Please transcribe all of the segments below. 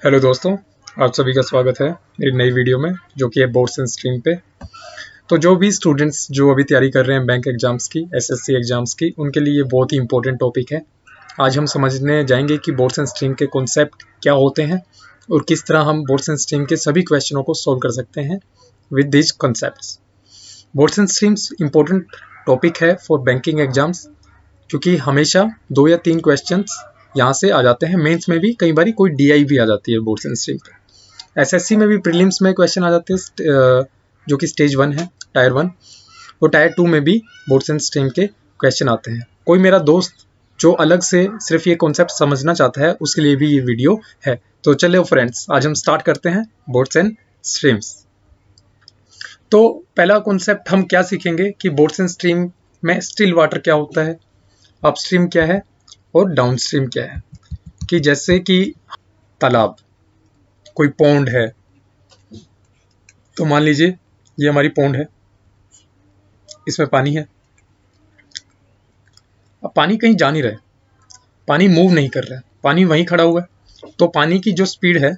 Hello दोस्तों, आप सभी का स्वागत है मेरी नई वीडियो में जो कि है बोर्ड्स एंड स्ट्रीम पे। तो जो भी स्टूडेंट्स जो अभी तैयारी कर रहे हैं बैंक एग्जाम्स की, एसएससी एग्जाम्स की, उनके लिए ये बहुत ही इंपॉर्टेंट टॉपिक है। आज हम समझने जाएंगे कि बोर्ड्स एंड स्ट्रीम के कॉन्सेप्ट क्या होते हैं और किस तरह हम बोर्ड्स एंड स्ट्रीम के सभी क्वेश्चनों को सोल्व कर सकते हैं with this concepts. Boards and streams important topic है फॉर बैंकिंग एग्जाम्स, क्योंकि हमेशा 2 या 3 क्वेश्चंस यहाँ से आ जाते हैं। मेंस में भी कई बार कोई डीआई भी आ जाती है बोर्ड्स एंड स्ट्रीम पे। एसएससी में भी प्रीलिम्स में क्वेश्चन आ जाते हैं जो कि स्टेज 1 है, टायर 1, और टायर 2 में भी बोर्ड्स एंड स्ट्रीम के क्वेश्चन आते हैं। कोई मेरा दोस्त जो अलग से सिर्फ ये कॉन्सेप्ट समझना चाहता है उसके लिए भी ये वीडियो है। तो चलो फ्रेंड्स, आज हम स्टार्ट करते हैं बोर्ड्स एंड स्ट्रीम्स। तो पहला कॉन्सेप्ट हम क्या सीखेंगे कि बोर्ड्स एंड स्ट्रीम में स्टिल वाटर क्या होता है, अपस्ट्रीम क्या है और डाउनस्ट्रीम क्या है। कि जैसे कि तालाब, कोई पॉन्ड है, तो मान लीजिए ये हमारी पॉन्ड है, इसमें पानी है। अब पानी कहीं जा नहीं रहा है, पानी मूव नहीं कर रहा है, पानी वहीं खड़ा हुआ है। तो पानी की जो स्पीड है,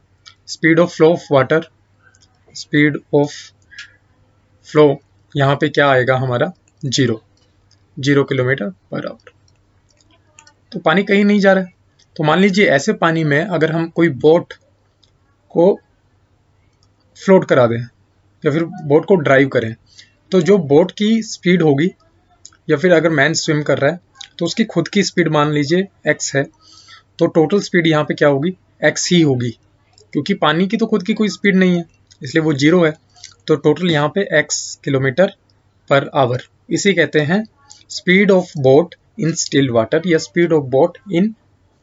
speed of flow of water, speed of flow, यहाँ पे क्या आएगा हमारा 0 किलोमीटर पर आवर। तो पानी कहीं नहीं जा रहा है। तो मान लीजिए ऐसे पानी में अगर हम कोई बोट को फ्लोट करा दें या फिर बोट को ड्राइव करें, तो जो बोट की स्पीड होगी, या फिर अगर मैन स्विम कर रहा है तो उसकी खुद की स्पीड मान लीजिए x है, तो टोटल स्पीड यहाँ पे क्या होगी, x ही होगी, क्योंकि पानी की तो खुद की कोई स्पीड नहीं है, इसलिए वो 0 है। तो टोटल यहाँ पे x किलोमीटर पर आवर। इसे कहते हैं speed of boat in still water, या speed of boat in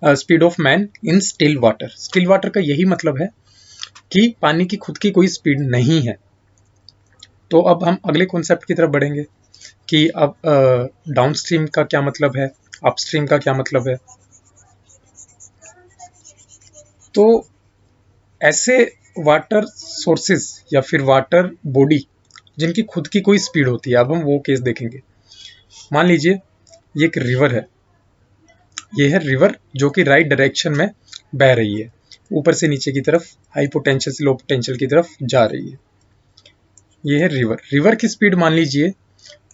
speed of man in still water. Still water का यही मतलब है कि पानी की खुद की कोई स्पीड नहीं है। तो अब हम अगले कॉन्सेप्ट की तरफ बढ़ेंगे कि अब डाउनस्ट्रीम का क्या मतलब है, अपस्ट्रीम का क्या मतलब है। तो ऐसे वाटर सोर्सेज या फिर वाटर बॉडी जिनकी खुद की कोई स्पीड होती है, अब हम वो केस देखेंगे। मान लीजिए ये एक रिवर है, ये है रिवर जो कि राइट डायरेक्शन में बह रही है, ऊपर से नीचे की तरफ, हाई पोटेंशियल से लो पोटेंशियल की तरफ जा रही है। ये है रिवर। रिवर की स्पीड मान लीजिए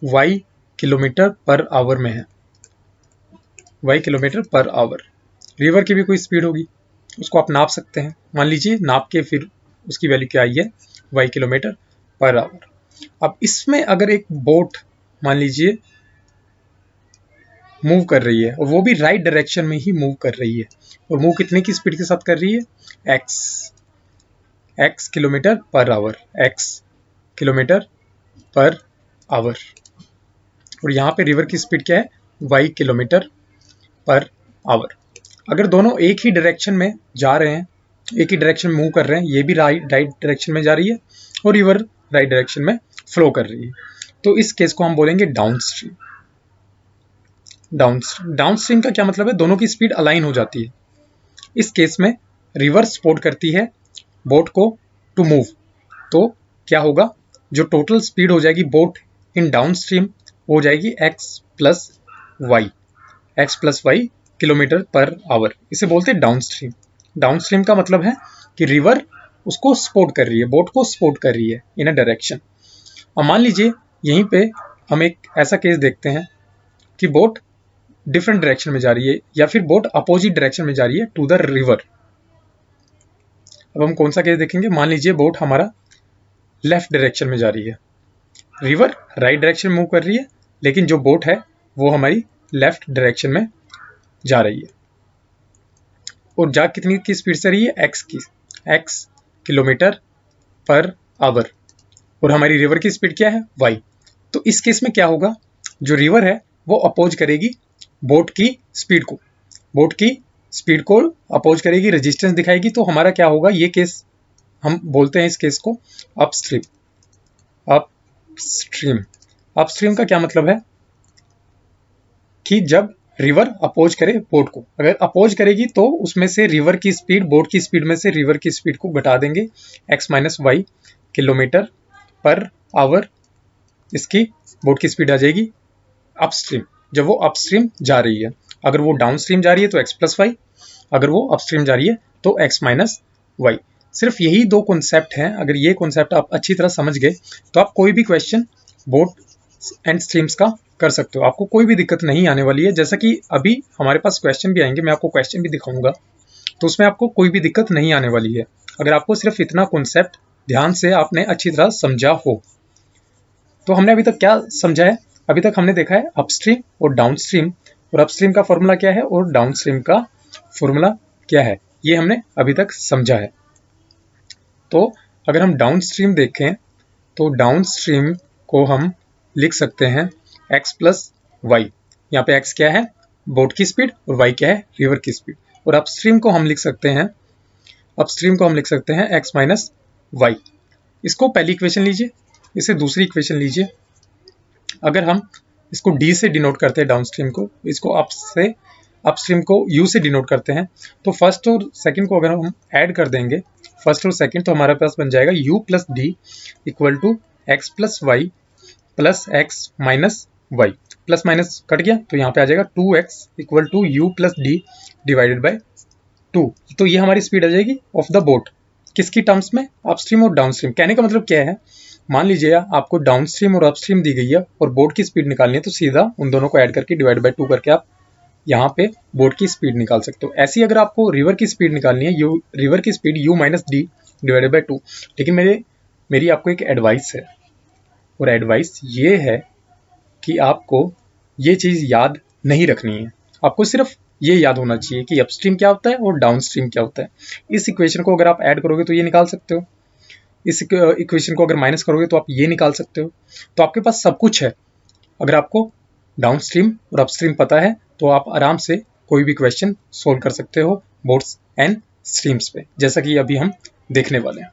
y किलोमीटर पर आवर में है, y kilometre per our. River की भी कोई स्पीड होगी, उसको आप नाप सकते हैं। मान लीजिए नाप के फिर उसकी वैल्यू क्या आई है, y किलोमीटर पर आवर। अब इसमें अगर एक बोट मान लीजिए मूव कर रही है, और वो भी राइट डायरेक्शन में ही मूव कर रही है, और मूव कितने की स्पीड के साथ कर रही है, x kilometre per our, x kilometre per our. और यहाँ पे रिवर की स्पीड क्या है, y किलोमीटर पर आवर। अगर दोनों एक ही डायरेक्शन में जा रहे हैं, एक ही डायरेक्शन में मूव कर रहे हैं, ये भी राइट डायरेक्शन में जा रही है और रिवर राइट डायरेक्शन में फ्लो कर रही है, तो इस केस को हम बोलेंगे डाउनस्ट्रीम। डाउनस्ट्रीम का क्या मतलब है, दोनों की स्पीड अलाइन हो जाती है। इस केस में रिवर सपोर्ट करती है बोट को टू मूव, तो क्या होगा, जो टोटल स्पीड हो जाएगी बोट इन डाउनस्ट्रीम हो जाएगी x plus y kilometre per hour. इसे बोलते हैं डाउनस्ट्रीम। डाउनस्ट्रीम का मतलब है कि रिवर उसको सपोर्ट कर रही है, बोट को सपोर्ट कर रही है इन अ डायरेक्शन। अब मान लीजिए यहीं पे हम एक ऐसा केस देखते हैं कि बोट डिफरेंट डायरेक्शन में जा रही है, या फिर बोट अपोजिट डायरेक्शन में जा रही है टू द रिवर। अब हम कौन सा केस देखेंगे, मान लीजिए बोट हमारा लेफ्ट डायरेक्शन में जा रही है, रिवर राइट डायरेक्शन में मूव कर रही है, लेकिन जो बोट है वो हमारी लेफ्ट डायरेक्शन में जा रही है, और जा कितनी की स्पीड से रही है, x किलोमीटर पर आवर, और हमारी रिवर की स्पीड क्या है, y। तो इस केस में क्या होगा, जो रिवर है वो अपोज करेगी बोट की स्पीड को, बोट की स्पीड को अपोज करेगी, रेजिस्टेंस दिखाएगी। तो हमारा क्या होगा, ये केस हम बोलते हैं इस केस को अपस्ट्रीम। अपस्ट्रीम का क्या मतलब है कि जब रिवर अपोज करे बोट को, अगर अपोज करेगी तो उसमें से रिवर की स्पीड, बोट की स्पीड में से रिवर की स्पीड को घटा देंगे, x minus y kilometre per hour, इसकी बोट की स्पीड आ जाएगी अपस्ट्रीम, जब वो अपस्ट्रीम जा रही है। अगर वो डाउनस्ट्रीम जा रही है तो x प्लस वाई, अगर वो अपस्ट्रीम जा रही है तो x माइनस वाई। सिर्फ यही दो कॉन्सेप्ट हैं। अगर ये कॉन्सेप्ट आप अच्छी तरह समझ गए तो आप कोई भी क्वेश्चन बोर्ड एंड स्ट्रीम्स का कर सकते हो, आपको कोई भी दिक्कत नहीं आने वाली है। जैसा कि अभी हमारे पास क्वेश्चन भी आएंगे, मैं आपको क्वेश्चन भी दिखाऊंगा, तो उसमें आपको कोई भी दिक्कत नहीं आने वाली है, अगर आपको सिर्फ इतना कॉन्सेप्ट ध्यान से आपने अच्छी तरह समझा हो। तो हमने अभी तक क्या समझा है? अभी तक हमने देखा है अपस्ट्रीम और डाउनस्ट्रीम, और अपस्ट्रीम का फॉर्मूला क्या है और डाउनस्ट्रीम का फॉर्मूला क्या है, ये हमने अभी तक समझा है। तो अगर हम डाउनस्ट्रीम देखें तो डाउनस्ट्रीम को हम लिख सकते हैं x प्लस वाई। यहाँ पे x क्या है? बोट की स्पीड, और y क्या है? रिवर की स्पीड। और अपस्ट्रीम को हम लिख सकते हैं, अपस्ट्रीम को हम लिख सकते हैं x माइनस वाई। इसको पहली इक्वेशन लीजिए, इसे दूसरी इक्वेशन लीजिए। अगर हम इसको d से डिनोट करते हैं डाउनस्ट्रीम को, इसको अप से, अपस्ट्रीम को u से डिनोट करते हैं, तो फर्स्ट और सेकंड को अगर हम ऐड कर देंगे, फर्स्ट और सेकंड, तो हमारे पास बन जाएगा u plus d equal to x plus y plus x minus y. Plus minus cut गया तो यहाँ पे आ जाएगा 2x equal to u plus d divided by 2। तो ये हमारी स्पीड आ जाएगी ऑफ द बोट, किसकी टर्म्स में? अपस्ट्रीम और डाउनस्ट्रीम। कहने का मतलब क्या है, मान लीजिए आपको डाउनस्ट्रीम और अपस्ट्रीम दी गई है और बोट की स्पीड निकालनी है, तो सीधा उन दोनों को ऐड करके डिवाइड बाई 2 करके आप यहाँ पे बोट की स्पीड निकाल सकते हो। ऐसी अगर आपको रिवर की स्पीड निकालनी है, यू रिवर की speed u minus D divided by 2। लेकिन मेरी आपको एक एडवाइस है, और एडवाइस ये है कि आपको ये चीज़ याद नहीं रखनी है, आपको सिर्फ ये याद होना चाहिए कि अपस्ट्रीम क्या होता है और डाउनस्ट्रीम क्या होता है। इस इक्वेशन को अगर आप ऐड करोगे तो ये निकाल सकते हो, इस इक्वेशन को अगर माइनस करोगे तो आप ये निकाल सकते हो। तो आपके पास सब कुछ है। अगर आपको डाउनस्ट्रीम और अपस्ट्रीम पता है तो आप आराम से कोई भी क्वेश्चन सोल्व कर सकते हो बोट्स एंड स्ट्रीम्स पे, जैसा कि अभी हम देखने वाले हैं।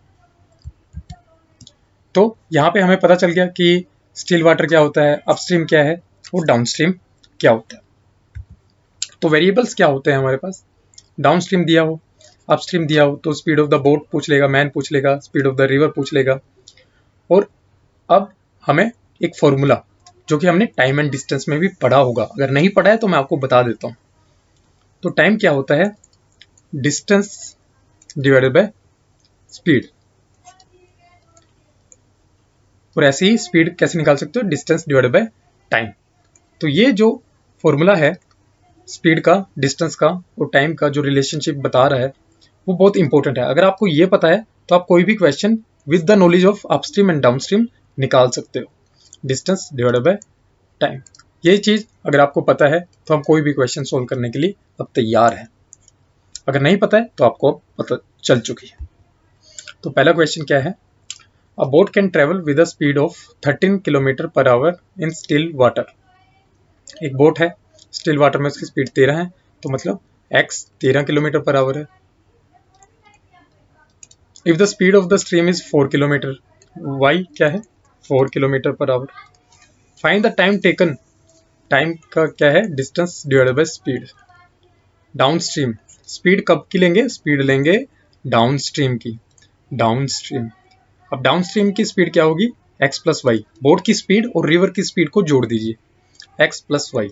तो यहाँ पे हमें पता चल गया कि स्टिल वाटर क्या होता है, अपस्ट्रीम क्या है और डाउनस्ट्रीम क्या होता है। तो वेरिएबल्स क्या होते हैं हमारे पास? डाउनस्ट्रीम दिया हो, अपस्ट्रीम दिया हो, तो स्पीड ऑफ द बोट पूछ लेगा, मैन पूछ लेगा, स्पीड ऑफ द रिवर पूछ लेगा। और अब हमें एक फॉर्मूला जो कि हमने टाइम एंड डिस्टेंस में भी पढ़ा होगा, अगर नहीं पढ़ा है तो मैं आपको बता देता हूँ। तो टाइम क्या होता है? Distance divided by speed. और ऐसे ही स्पीड कैसे निकाल सकते हो? Distance divided by time. तो ये जो फॉर्मूला है स्पीड का, डिस्टेंस का और टाइम का जो रिलेशनशिप बता रहा है वो बहुत इंपॉर्टेंट है। अगर आपको ये पता है तो आप कोई भी question with the knowledge of upstream and downstream निकाल सकते हो। डिस्टेंस डिवाइडेड बाय टाइम, ये चीज़ अगर आपको पता है तो हम कोई भी क्वेश्चन सोल्व करने के लिए अब तैयार हैं। अगर नहीं पता है तो आपको अब पता चल चुकी है। तो पहला क्वेश्चन क्या है? अ boat can travel with a speed of 13 kilometre per our in still water. एक बोट है, स्टिल वाटर में उसकी स्पीड 13 है, तो मतलब x 13 किलोमीटर पर आवर है। If the speed of the stream is 4 kilometre, y क्या है? 4 kilometre per our. Find the time taken, time का क्या है? Distance divided by speed. Down stream, speed कब की लेंगे? स्पीड लेंगे डाउन स्ट्रीम की, डाउन स्ट्रीम। अब डाउन स्ट्रीम की स्पीड क्या होगी? x plus y. बोट की स्पीड और रिवर की स्पीड को जोड़ दीजिए, x प्लस वाई,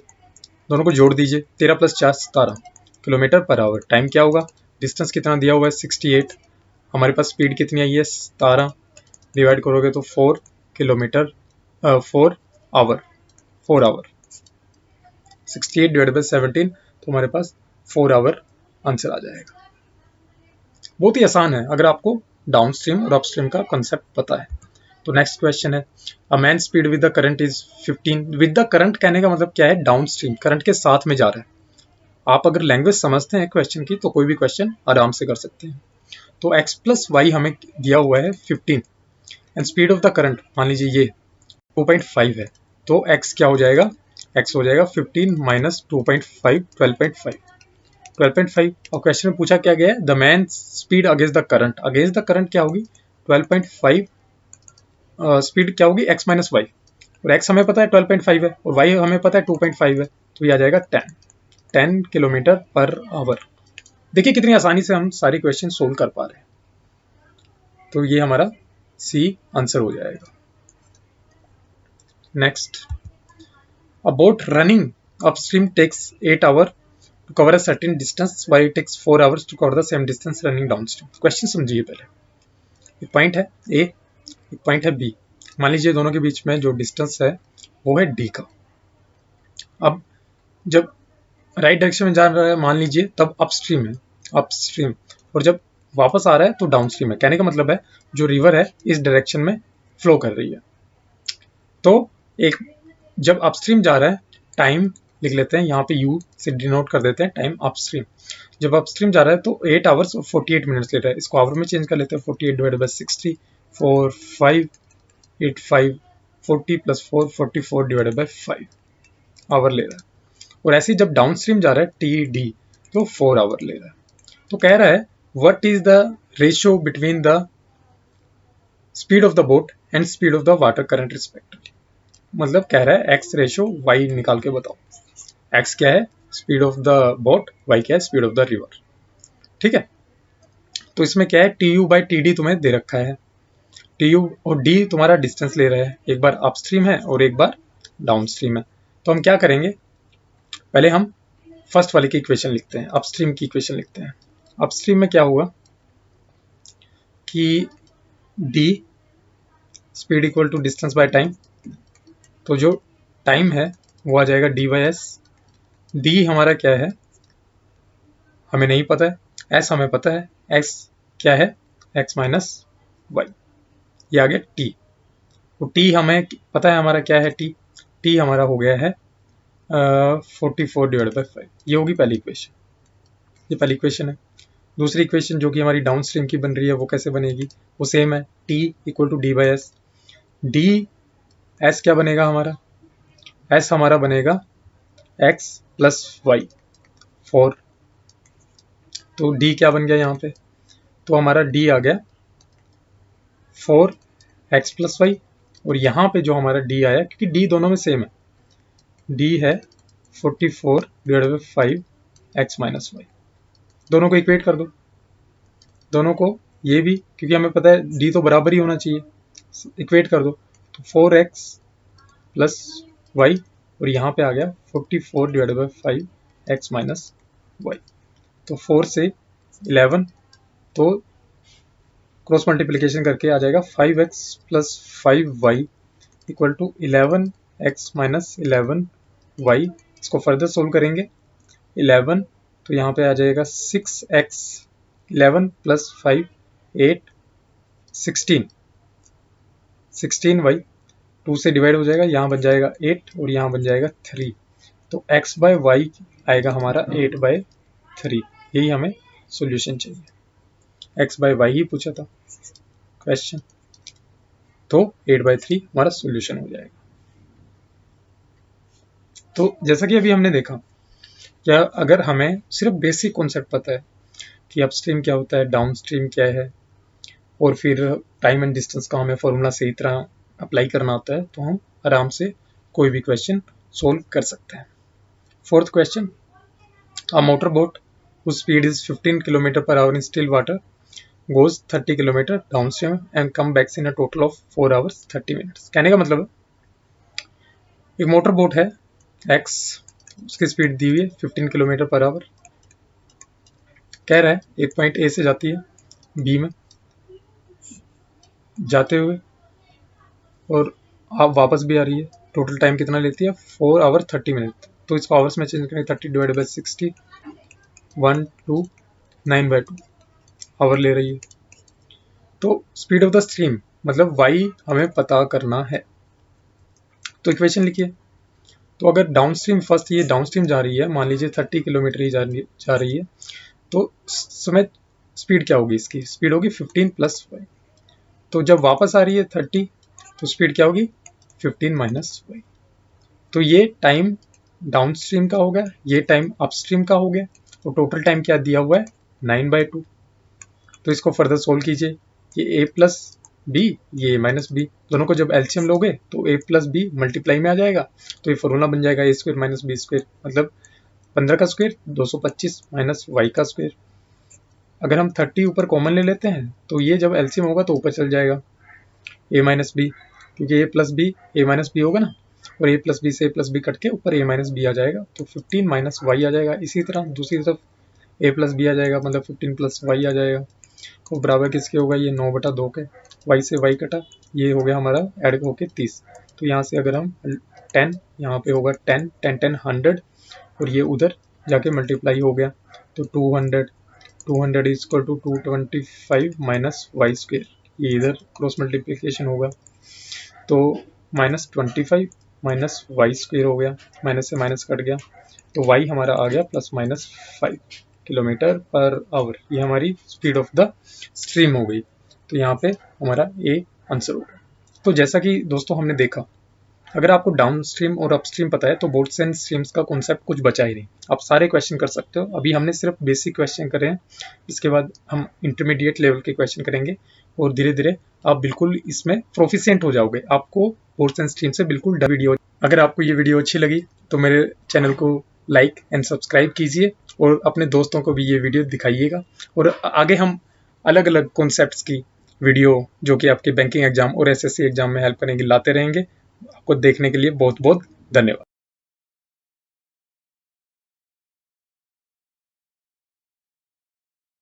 दोनों को जोड़ दीजिए, 13 plus 4 17 kilometre per our. Time क्या होगा? डिस्टेंस कितना दिया हुआ है? 68। हमारे पास स्पीड कितनी आई है? 17, डिवाइड करोगे तो 4 kilometre 4 hour, 4 hour. 68 divide by 17, तो हमारे पास 4 आवर आंसर आ जाएगा। बहुत ही आसान है अगर आपको डाउन स्ट्रीम और अपस्ट्रीम का कंसेप्ट पता है। तो नेक्स्ट क्वेश्चन है, a man speed with the current is 15। With the current कहने का मतलब क्या है? डाउन स्ट्रीम, करंट के साथ में जा रहा है। आप अगर लैंग्वेज समझते हैं क्वेश्चन की तो कोई भी क्वेश्चन आराम से कर सकते हैं। तो x प्लस वाई हमें दिया हुआ है 15 and speed of the current मान लीजिए ये 2.5 है, तो x क्या हो जाएगा? x हो जाएगा 15 माइनस 2.5, 12.5, 12.5। और क्वेश्चन में पूछा क्या गया है? The man speed against the current, against the current क्या होगी? 12.5 स्पीड क्या होगी? x माइनस वाई, और x हमें पता है 12.5 है और y हमें पता है 2.5 है, तो ये आ जाएगा 10 किलोमीटर पर आवर। देखिए कितनी आसानी से हम सारी क्वेश्चन सोल्व कर पा रहे हैं। तो ये हमारा सी आंसर हो जाएगा। Next, a boat running upstream takes 8 hour to cover a certain distance while it takes 4 hours to cover the same distance running downstream. Question समझिए पहले। एक पॉइंट है ए, एक पॉइंट है बी। मान लीजिए दोनों के बीच में जो डिस्टेंस है वो है डी का। अब जब राइट डायरेक्शन में जा रहा है मान लीजिए तब अपस्ट्रीम है, अपस्ट्रीम, और जब वापस आ रहा है तो डाउनस्ट्रीम है। कहने का मतलब है जो रिवर है इस डायरेक्शन में फ्लो कर रही है। तो एक जब अपस्ट्रीम जा रहा है, टाइम लिख लेते हैं यहाँ पे यू से डिनोट कर देते हैं टाइम अपस्ट्रीम। जब अपस्ट्रीम जा रहा है तो 8 आवर्स और 48 मिनट्स ले रहा है। इसको आवर में चेंज कर लेते हैं, 48 divided by 60, 4 5 8 5 40 plus 4 44 divided by 5 hour ले रहा है। और ऐसे ही जब डाउन स्ट्रीम जा रहा है टी डी तो 4 आवर ले रहा है। तो कह रहा है what is the ratio between the speed of the boat and speed of the water current respectively. मतलब कह रहा है एक्स रेशियो वाई निकाल के बताओ। एक्स क्या है speed of the boat, y क्या है स्पीड ऑफ द रिवर। ठीक है, तो इसमें क्या है T U by T D तुम्हें दे रखा है। टी यू और डी तुम्हारा डिस्टेंस ले रहा है, एक बार अपस्ट्रीम है और एक बार डाउन स्ट्रीम है। तो हम क्या करेंगे, पहले हम फर्स्ट वाले की इक्वेशन लिखते हैं, अपस्ट्रीम की इक्वेशन लिखते हैं। अपस्ट्रीम में क्या होगा कि d speed equal to distance by time, तो जो टाइम है वो आ जाएगा डी बाई एस। डी हमारा क्या है हमें नहीं पता है, एस हमें पता है, एक्स क्या है एक्स माइनस वाई, ये आ गया टी। तो टी हमें पता है हमारा क्या है टी हमारा हो गया है 44 डिवाइड बाई 5। ये होगी पहली इक्वेशन, ये पहली इक्वेशन है। दूसरी इक्वेशन जो कि हमारी डाउन स्ट्रीम की बन रही है वो कैसे बनेगी, वो सेम है t equal to d by s. D s क्या बनेगा हमारा, एस हमारा बनेगा एक्स प्लस वाई 4। तो डी क्या बन गया यहाँ पे, तो हमारा डी आ गया 4 एक्स प्लस वाई, और यहाँ पे जो हमारा डी आया क्योंकि डी दोनों में सेम है, डी है 44 divided by 5 x minus y. दोनों को इक्वेट कर दो, दोनों को, ये भी क्योंकि हमें पता है डी तो बराबर ही होना चाहिए, इक्वेट कर दो। तो 4x प्लस वाई और यहाँ पे आ गया 44 divided by 5 x minus y. तो 4 से 11, तो क्रॉस मल्टीप्लिकेशन करके आ जाएगा 5x plus 5y equal to 11x minus 11y। इसको फर्दर सोल्व करेंगे 11, तो यहाँ पे आ जाएगा 6x 11 प्लस 5 8 16y 2 से डिवाइड हो जाएगा, यहाँ बन जाएगा 8 और यहाँ बन जाएगा 3। तो x बाय वाई आएगा हमारा 8 बाय 3। यही हमें सॉल्यूशन चाहिए, x बाय वाई ही पूछा था क्वेश्चन, तो 8 बाय 3 हमारा सॉल्यूशन हो जाएगा। तो जैसा कि अभी हमने देखा, क्या अगर हमें सिर्फ बेसिक कॉन्सेप्ट पता है कि अपस्ट्रीम क्या होता है, डाउनस्ट्रीम क्या है, और फिर टाइम एंड डिस्टेंस का हमें फॉर्मूला सही तरह अप्लाई करना आता है, तो हम आराम से कोई भी क्वेश्चन सोल्व कर सकते हैं। Fourth question, a motor boat whose speed is 15 km per hour in still water goes 30 km downstream and come back in a total of 4 hours 30 minutes। कहने का मतलब है एक मोटर बोट है x, उसकी स्पीड दी हुई है 15 किलोमीटर पर आवर। कह रहा है एक पॉइंट ए से जाती है बी में जाते हुए और आप वापस भी आ रही है, टोटल टाइम कितना लेती है 4 आवर 30 मिनट। तो इसको आवर्स में चेंज करें, 30 डिवाइडेड बाई 60 129/2 आवर ले रही है। तो स्पीड ऑफ द स्ट्रीम मतलब वाई हमें पता करना है, तो इक्वेशन लिखिए। तो अगर डाउन स्ट्रीम फर्स्ट ये डाउन स्ट्रीम जा रही है, मान लीजिए 30 किलोमीटर ही जा रही है, तो समय स्पीड क्या होगी, इसकी स्पीड होगी 15 प्लस वाई। तो जब वापस आ रही है 30, तो स्पीड क्या होगी 15 माइनस वाई। तो ये टाइम डाउन स्ट्रीम का हो गया, ये टाइम अपस्ट्रीम का हो गया, और टोटल टाइम क्या दिया हुआ है 9/2। तो इसको फर्दर सोल्व कीजिए, ये a प्लस बी ये माइनस बी, दोनों को जब एलसीएम लोगे तो a प्लस बी मल्टीप्लाई में आ जाएगा, तो ये फॉर्मूला बन जाएगा a square minus b square, मतलब 15 का स्क्वायर 225 माइनस वाई का स्क्वायर। अगर हम 30 ऊपर कॉमन ले लेते हैं तो ये जब एलसीएम होगा तो ऊपर चल जाएगा a माइनस बी, क्योंकि a plus b a minus b होगा ना, और a प्लस बी से a प्लस बी कट के ऊपर a माइनस बी आ जाएगा, तो 15 माइनस वाई आ जाएगा। इसी तरह दूसरी तरफ a प्लस बी आ जाएगा, मतलब 15 प्लस वाई आ जाएगा। तो बराबर किसके होगा, ये 9/2 के, y से y कटा, ये हो गया हमारा ऐड होके 30। तो यहाँ से अगर हम 10, यहाँ पे होगा 10 10 10 100, और ये उधर जाके मल्टीप्लाई हो गया, तो 200 is equal to 225 minus y square, ये इधर क्रॉस मल्टीप्लीकेशन होगा, तो -25 माइनस वाई स्क्वेयर हो गया, माइनस से माइनस कट गया, तो वाई हमारा आ गया +/5 किलोमीटर पर आवर। ये हमारी स्पीड ऑफ द स्ट्रीम हो गई। तो यहाँ पे हमारा ए आंसर होगा। तो जैसा कि दोस्तों हमने देखा, अगर आपको डाउन स्ट्रीम और अपस्ट्रीम पता है तो बोट्स एंड स्ट्रीम्स का कॉन्सेप्ट कुछ बचा ही नहीं, आप सारे क्वेश्चन कर सकते हो। अभी हमने सिर्फ बेसिक क्वेश्चन करे हैं, इसके बाद हम इंटरमीडिएट लेवल के क्वेश्चन करेंगे, और धीरे धीरे आप बिल्कुल इसमें प्रोफिशिएंट हो जाओगे। आपको बोट्स एंड स्ट्रीम से बिल्कुल वीडियो, अगर आपको ये वीडियो अच्छी लगी तो मेरे चैनल को लाइक एंड सब्सक्राइब कीजिए, और अपने दोस्तों को भी ये वीडियो दिखाइएगा। और आगे हम अलग अलग कॉन्सेप्ट्स की वीडियो जो कि आपके बैंकिंग एग्जाम और एसएससी एग्जाम में हेल्प करेंगे लाते रहेंगे। आपको देखने के लिए बहुत बहुत धन्यवाद।